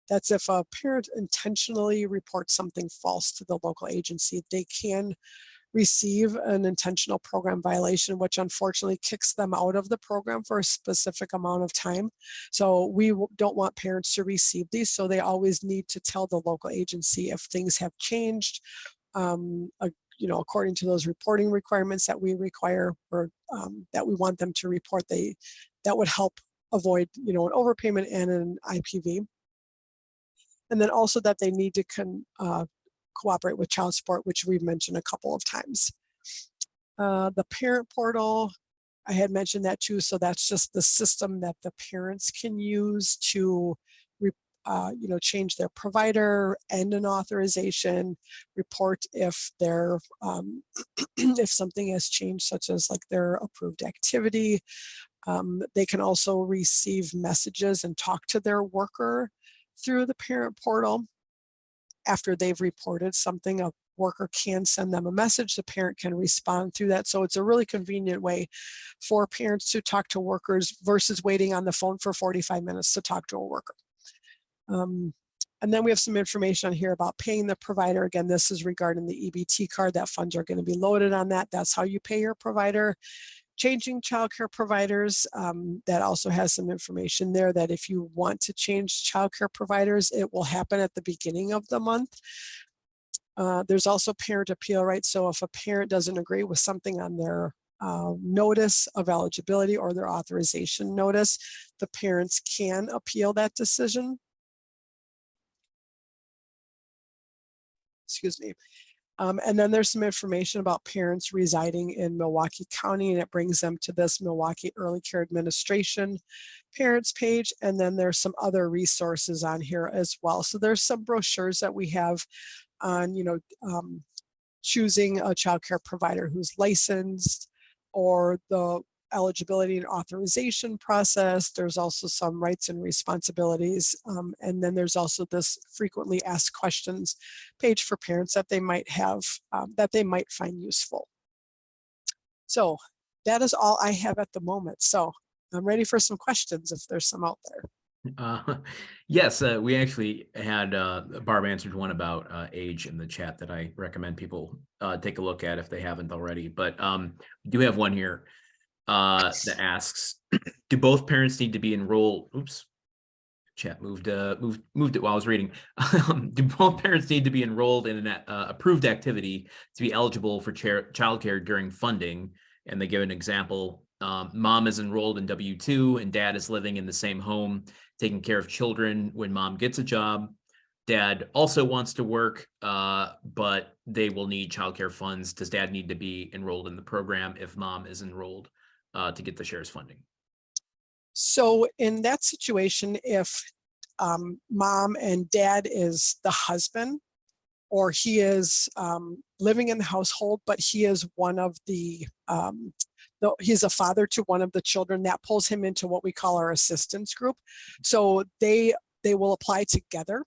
that's if a parent intentionally reports something false to the local agency, they can receive an intentional program violation, which unfortunately kicks them out of the program for a specific amount of time. So we don't want parents to receive these. So they always need to tell the local agency if things have changed, according to those reporting requirements that we require, or that we want them to report. That would help avoid, an overpayment and an IPV. And then also that they need to cooperate with child support, which we've mentioned a couple of times. The parent portal, I had mentioned that too. So that's just the system that the parents can use to, change their provider, end an authorization, report if they're, if something has changed, such as like their approved activity. They can also receive messages and talk to their worker through the parent portal. After they've reported something, a worker can send them a message. The parent can respond through that. So it's a really convenient way for parents to talk to workers versus waiting on the phone for 45 minutes to talk to a worker. And then we have some information on here about paying the provider. Again, this is regarding the EBT card. That funds are going to be loaded on that. That's how you pay your provider. Changing childcare providers, that also has some information there that if you want to change childcare providers, it will happen at the beginning of the month. There's also parent appeal rights. So if a parent doesn't agree with something on their notice of eligibility or their authorization notice, the parents can appeal that decision. Excuse me. And then there's some information about parents residing in Milwaukee County, and it brings them to this Milwaukee Early Care Administration parents page. And then there's some other resources on here as well. So there's some brochures that we have on, choosing a childcare provider who's licensed, or the eligibility and authorization process. There's also some rights and responsibilities. And then there's also this frequently asked questions page for parents that they might have, that they might find useful. So that is all I have at the moment. So I'm ready for some questions if there's some out there. Yes, we actually had Barb answered one about age in the chat that I recommend people take a look at if they haven't already. But we do have one here that asks, do both parents need to be enrolled? Oops, Chat moved it while I was reading. Do both parents need to be enrolled in an approved activity to be eligible for childcare during funding? And they give an example. Mom is enrolled in W-2 and dad is living in the same home, taking care of children when mom gets a job. Dad also wants to work, but they will need childcare funds. Does dad need to be enrolled in the program if mom is enrolled to get the shares funding? So in that situation, if mom and dad is the husband, or he is living in the household, but he is one of he's a father to one of the children, that pulls him into what we call our assistance group. So they will apply together.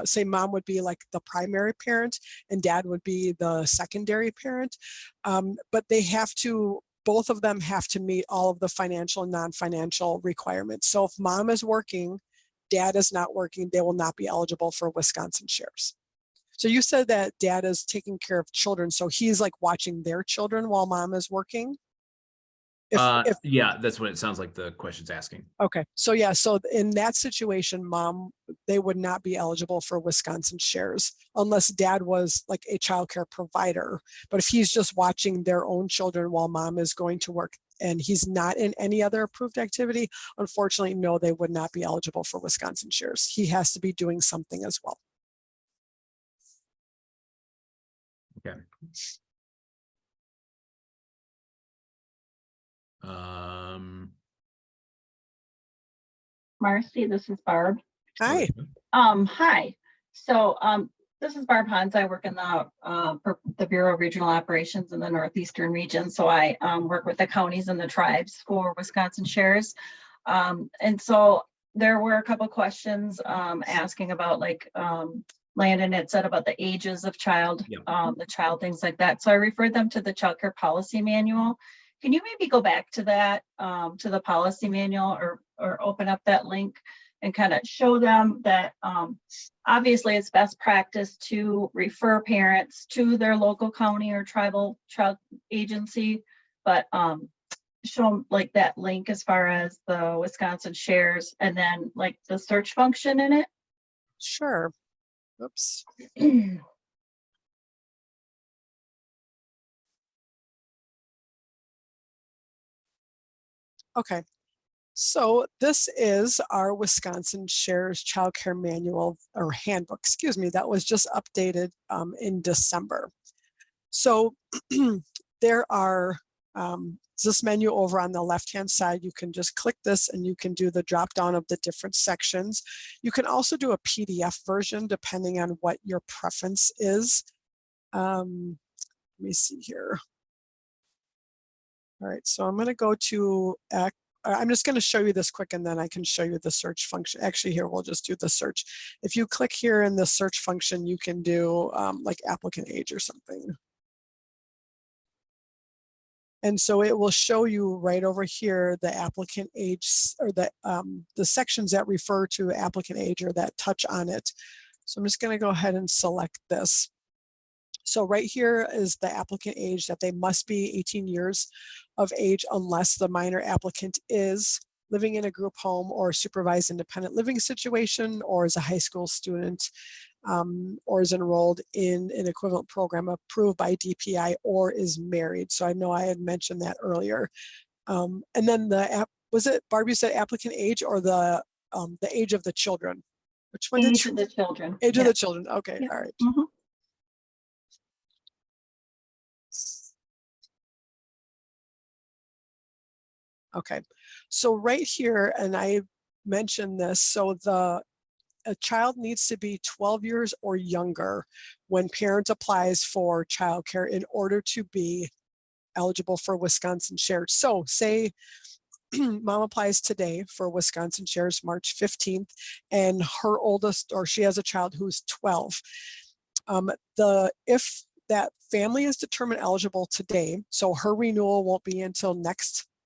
Say mom would be like the primary parent and dad would be the secondary parent, but both of them have to meet all of the financial and non-financial requirements. So if mom is working, dad is not working, they will not be eligible for Wisconsin shares. So you said that dad is taking care of children, so he's like watching their children while mom is working? Yeah, that's what it sounds like the question's asking. Okay, so yeah, so in that situation, they would not be eligible for Wisconsin shares unless dad was like a childcare provider. But if he's just watching their own children while mom is going to work and he's not in any other approved activity, unfortunately, no, they would not be eligible for Wisconsin shares. He has to be doing something as well. Okay. Marcy, this is Barb. Hi. Hi. So this is Barb Hans. I work in the Bureau of Regional Operations in the Northeastern region. So I work with the counties and the tribes for Wisconsin shares. And so there were a couple questions asking about like Landon had said about the ages of the child, things like that. So I referred them to the Childcare Policy Manual. Can you maybe go back to that, to the policy manual or open up that link and kind of show them that obviously it's best practice to refer parents to their local county or tribal child agency, but show them like that link as far as the Wisconsin shares and then like the search function in it? Sure. Oops. Okay, so this is our Wisconsin Shares Childcare Manual or Handbook, excuse me, that was just updated in December. So there are this menu over on the left-hand side. You can just click this and you can do the drop down of the different sections. You can also do a PDF version depending on what your preference is. Let me see here. All right, so I'm going to go to, I'm just going to show you this quick and then I can show you the search function. Actually, here, we'll just do the search. If you click here in the search function, you can do like applicant age or something. And so it will show you right over here the applicant age or the sections that refer to applicant age or that touch on it. So I'm just going to go ahead and select this. So right here is the applicant age, that they must be 18 years of age unless the minor applicant is living in a group home or supervised independent living situation, or is a high school student, or is enrolled in an equivalent program approved by DPI, or is married. So I know I had mentioned that earlier. And then was it Barb, you said applicant age or the age of the children? Which one did you? Age of the children. Age of the children. Okay, Yeah. all right. Mm-hmm. Okay, so right here, and I mentioned this, so a child needs to be 12 years or younger when parent applies for childcare in order to be eligible for Wisconsin shares. So say mom applies today for Wisconsin shares March 15th, and her oldest, or she has a child who's 12. If that family is determined eligible today, so her renewal won't be until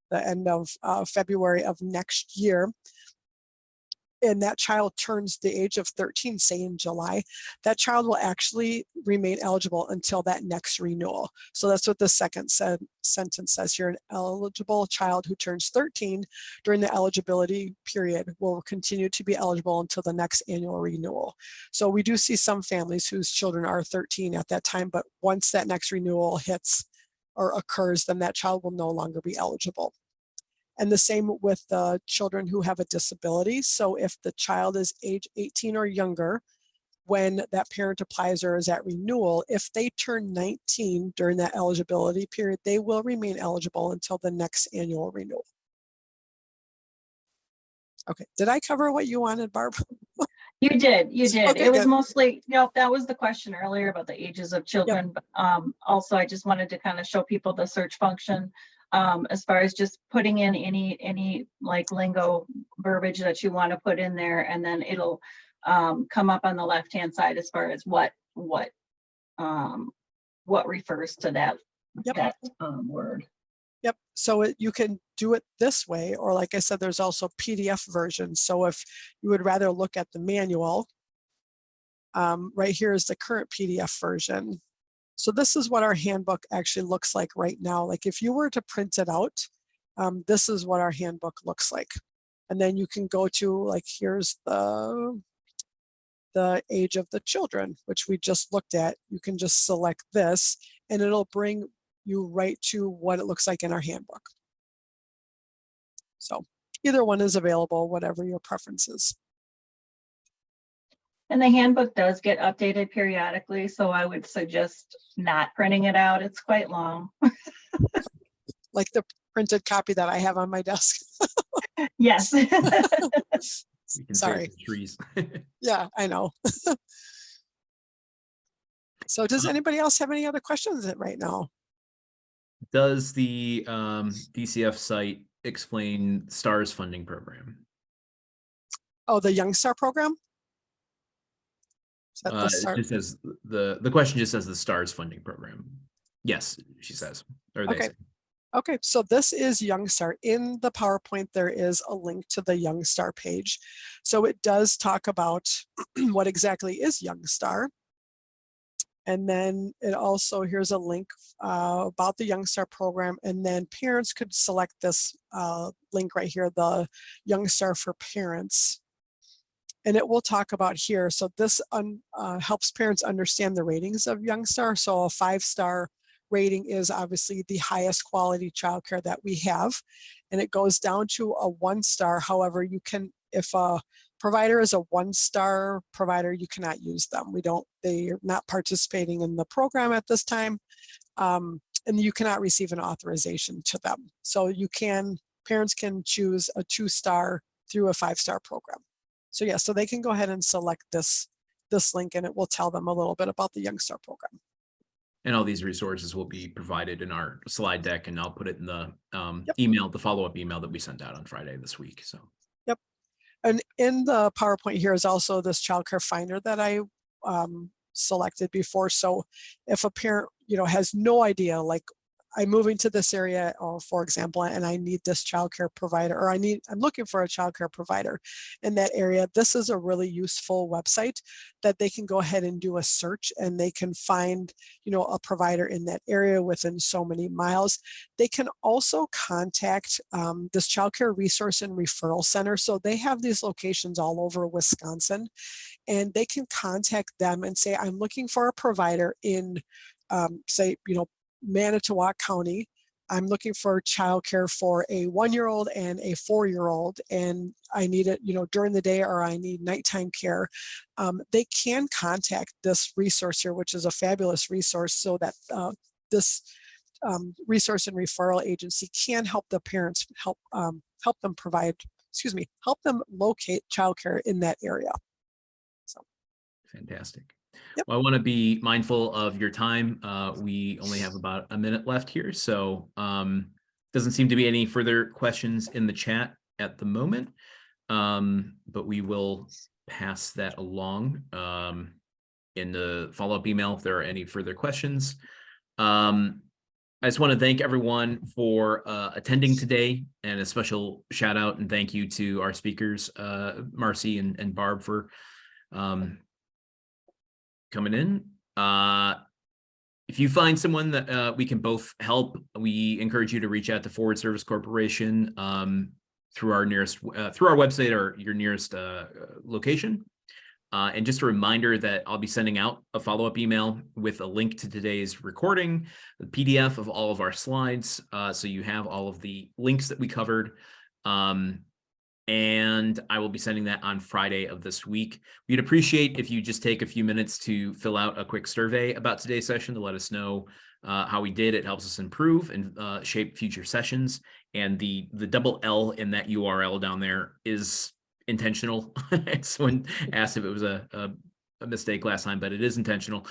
the end of February of next year. and that child turns the age of 13, say in July, that child will actually remain eligible until that next renewal. So that's what the second sentence says here. An eligible child who turns 13 during the eligibility period will continue to be eligible until the next annual renewal. So we do see some families whose children are 13 at that time, but once that next renewal hits or occurs, then that child will no longer be eligible. And the same with the children who have a disability. So if the child is age 18 or younger, when that parent applies or is at renewal, if they turn 19 during that eligibility period, they will remain eligible until the next annual renewal. Okay, did I cover what you wanted, Barb? You did. Okay, It was good. mostly, that was the question earlier about the ages of children. But also, I just wanted to kind of show people the search function. As far as just putting in any like lingo verbiage that you want to put in there, and then it'll come up on the left-hand side as far as what refers to that word. Yep. So you can do it this way, or like I said, there's also PDF versions. So if you would rather look at the manual, right here is the current PDF version. So this is what our handbook actually looks like right now. Like if you were to print it out, this is what our handbook looks like. And then you can go to, like, here's the age of the children, which we just looked at. You can just select this and it'll bring you right to what it looks like in our handbook. So either one is available, whatever your preference is. And the handbook does get updated periodically, so I would suggest not printing it out. It's quite long. Like the printed copy that I have on my desk. Yes. We can Sorry. save the trees. Yeah, I know. So does anybody else have any other questions right now? Does the DCF site explain STARS funding program? Oh, the Young Star program? Is that the It STAR? just says the question just says the STARS funding program. Yes, she says, or they Okay. say. Okay, so this is Young Star. In the PowerPoint, there is a link to the Young Star page. So it does talk about what exactly is Young Star. And then it also, here's a link about the Young Star program. And then parents could select this link right here, the Young Star for Parents. And it will talk about here. So this helps parents understand the ratings of Young Star. So a 5-star rating is obviously the highest quality childcare that we have. And it goes down to a 1-star. However, you can, if a provider is a 1-star provider, you cannot use them. They're not participating in the program at this time. And you cannot receive an authorization to them. So parents can choose a 2-star through a 5-star program. So yeah, so they can go ahead and select this link and it will tell them a little bit about the Young Star program. And all these resources will be provided in our slide deck, and I'll put it in the Yep. email, the follow-up email that we sent out on Friday this week. So. Yep. And in the PowerPoint here is also this childcare finder that I selected before. So if a parent, has no idea, like I'm moving to this area, or for example, and I need this childcare provider, or I'm looking for a childcare provider in that area, this is a really useful website that they can go ahead and do a search and they can find, a provider in that area within so many miles. They can also contact this childcare resource and referral center. So they have these locations all over Wisconsin, and they can contact them and say, I'm looking for a provider in, say, Manitowoc County. I'm looking for childcare for a 1-year-old and a 4-year-old, and I need it, during the day, or I need nighttime care. They can contact this resource here, which is a fabulous resource, so that this resource and referral agency can help the parents, help them locate childcare in that area. So Fantastic. Yep. Well, I want to be mindful of your time. We only have about a minute left here, so doesn't seem to be any further questions in the chat at the moment, but we will pass that along in the follow-up email if there are any further questions. I just want to thank everyone for attending today, and a special shout out and thank you to our speakers, Marcy and Barb, for coming in. If you find someone that we can both help, we encourage you to reach out to Forward Service Corporation through our nearest through our website or your nearest location. And just a reminder that I'll be sending out a follow-up email with a link to today's recording, the PDF of all of our slides, so you have all of the links that we covered. And I will be sending that on Friday of this week. We'd appreciate if you just take a few minutes to fill out a quick survey about today's session to let us know how we did. It helps us improve and shape future sessions. And the double L in that URL down there is intentional. Someone asked if it was a mistake last time, but it is intentional.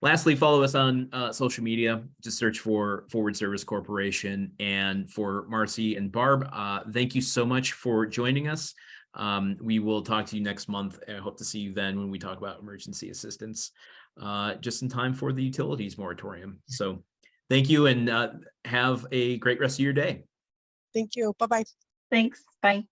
Lastly, follow us on social media. Just search for Forward Service Corporation. And for Marcy and Barb, thank you so much for joining us. We will talk to you next month. I hope to see you then when we talk about emergency assistance, just in time for the utilities moratorium. So thank you, and have a great rest of your day. Thank you. Bye-bye. Thanks. Bye.